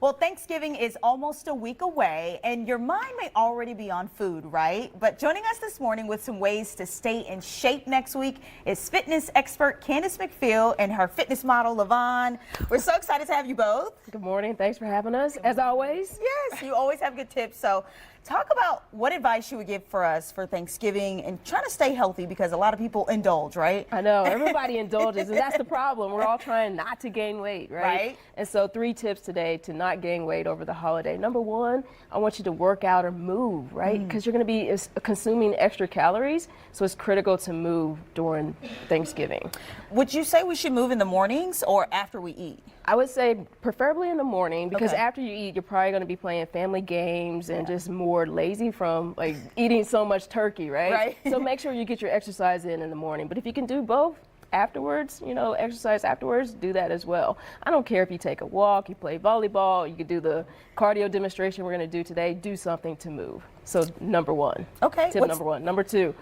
Well, Thanksgiving is almost a week away, and your mind may already be on food, right? But joining us this morning with some ways to stay in shape next week is fitness expert Candice McField and her fitness model, Levon. We're so excited to have you both. Good morning. Thanks for having us, as always. Yes, you always have good tips. So talk about what advice you would give for us for Thanksgiving and trying to stay healthy, because a lot of people indulge, right? I know, everybody indulges, and that's the problem. We're all trying not to gain weight, right? And so 3 tips today to not gain weight over the holiday. Number 1, I want you to work out or move, right? Because you're going to be consuming extra calories, so it's critical to move during Thanksgiving. Would you say we should move in the mornings or after we eat? I would say preferably in the morning, because after you eat, you're probably going to be playing family games and just more lazy from like eating so much turkey, right? So make sure you get your exercise in the morning. But if you can do both afterwards, you know, exercise afterwards, do that as well. I don't care if you take a walk, you play volleyball, you could do the cardio demonstration we're going to do today. Do something to move. So number 1. Okay. Tip number 1. Number 2,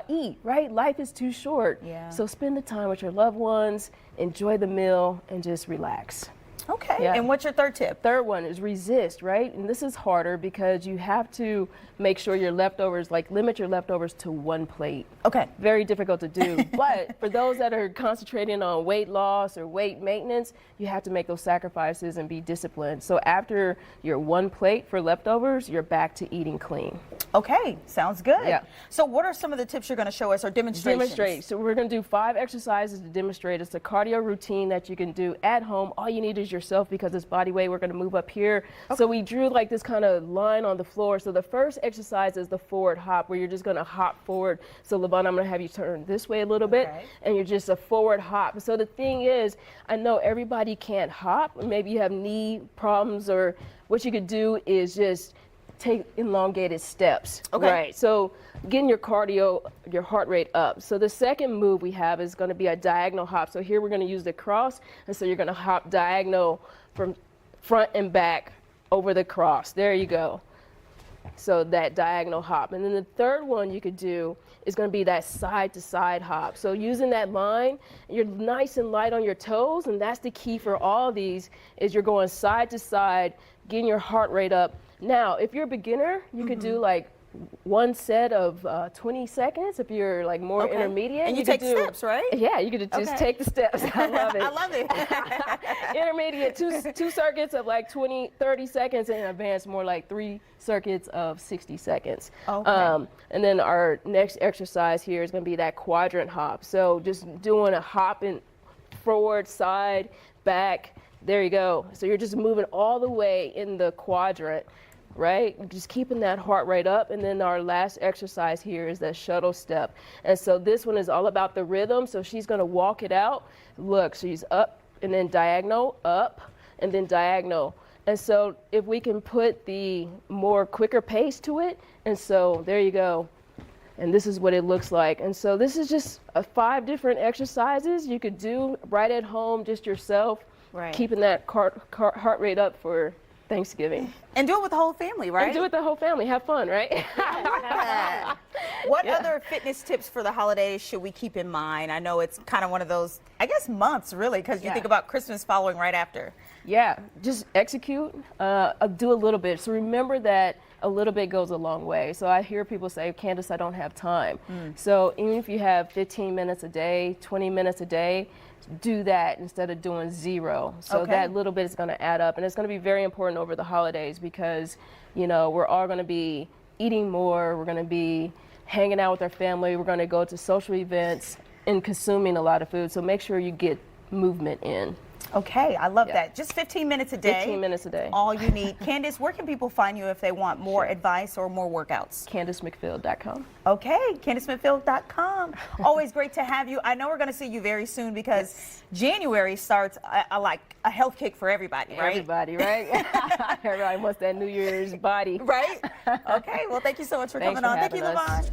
eat, right? Life is too short. Yeah. So spend the time with your loved ones, enjoy the meal, and just relax. Okay. Yeah. And what's your third tip? Third one is resist, right? And this is harder because you have to make sure your leftovers, like limit your leftovers to 1 plate. Okay. Very difficult to do. But for those that are concentrating on weight loss or weight maintenance, you have to make those sacrifices and be disciplined. So after your 1 plate for leftovers, you're back to eating clean. Okay. Sounds good. Yeah. So what are some of the tips you're going to show us, or demonstrations? Demonstrate. So we're going to do 5 exercises to demonstrate. It's a cardio routine that you can do at home. All you need is yourself, because it's body weight. We're going to move up here. Okay. So we drew like this kind of line on the floor. So the first exercise is the forward hop, where you're just going to hop forward. So Levon, I'm going to have you turn this way a little bit, and you're just a forward hop. So the thing is, I know everybody can't hop. Maybe you have knee problems, or what you could do is just take elongated steps. Okay. Right. So getting your cardio, your heart rate up. So the second move we have is going to be a diagonal hop. So here we're going to use the cross, and so you're going to hop diagonal from front and back over the cross. There you go. So that diagonal hop. And then the third one you could do is going to be that side to side hop. So using that line, you're nice and light on your toes, and that's the key for all these, is you're going side to side, getting your heart rate up. Now, if you're a beginner, you could do like 1 set of 20 seconds. If you're like more intermediate, and you take steps, right? Yeah, you could just take the steps. I love it. I love it. Intermediate, two circuits of like 20, 30 seconds, and advanced more like 3 circuits of 60 seconds. Okay. And then our next exercise here is going to be that quadrant hop. So just doing a hop in forward, side, back. There you go. So you're just moving all the way in the quadrant, right? Just keeping that heart rate up. And then our last exercise here is that shuttle step. And so this one is all about the rhythm. So she's going to walk it out. Look, she's up and then diagonal, up and then diagonal. And so if we can put the more quicker pace to it, and so there you go. And this is what it looks like. And so this is just 5 different exercises you could do right at home, just yourself, keeping that heart rate up for Thanksgiving. And do it with the whole family, right? And do it with the whole family. Have fun, right? What other fitness tips for the holidays should we keep in mind? I know it's kind of one of those, I guess, months, really, because you think about Christmas following right after. Yeah, just execute, do a little bit. So remember that a little bit goes a long way. So I hear people say, Candice, I don't have time. So even if you have 15 minutes a day, 20 minutes a day, do that instead of doing 0. So that little bit is going to add up, and it's going to be very important over the holidays, because, you know, we're all going to be eating more, we're going to be hanging out with our family, we're going to go to social events and consuming a lot of food. So make sure you get movement in. Okay, I love that. Just 15 minutes a day. 15 minutes a day. All you need. Candice, where can people find you if they want more advice or more workouts? CandiceMcField.com. Okay, CandiceMcField.com. Always great to have you. I know we're going to see you very soon, because January starts like a health kick for everybody, right? Everybody, right? Everybody wants that New Year's body. Right? Okay, well, thank you so much for coming on. Thank you, Levon.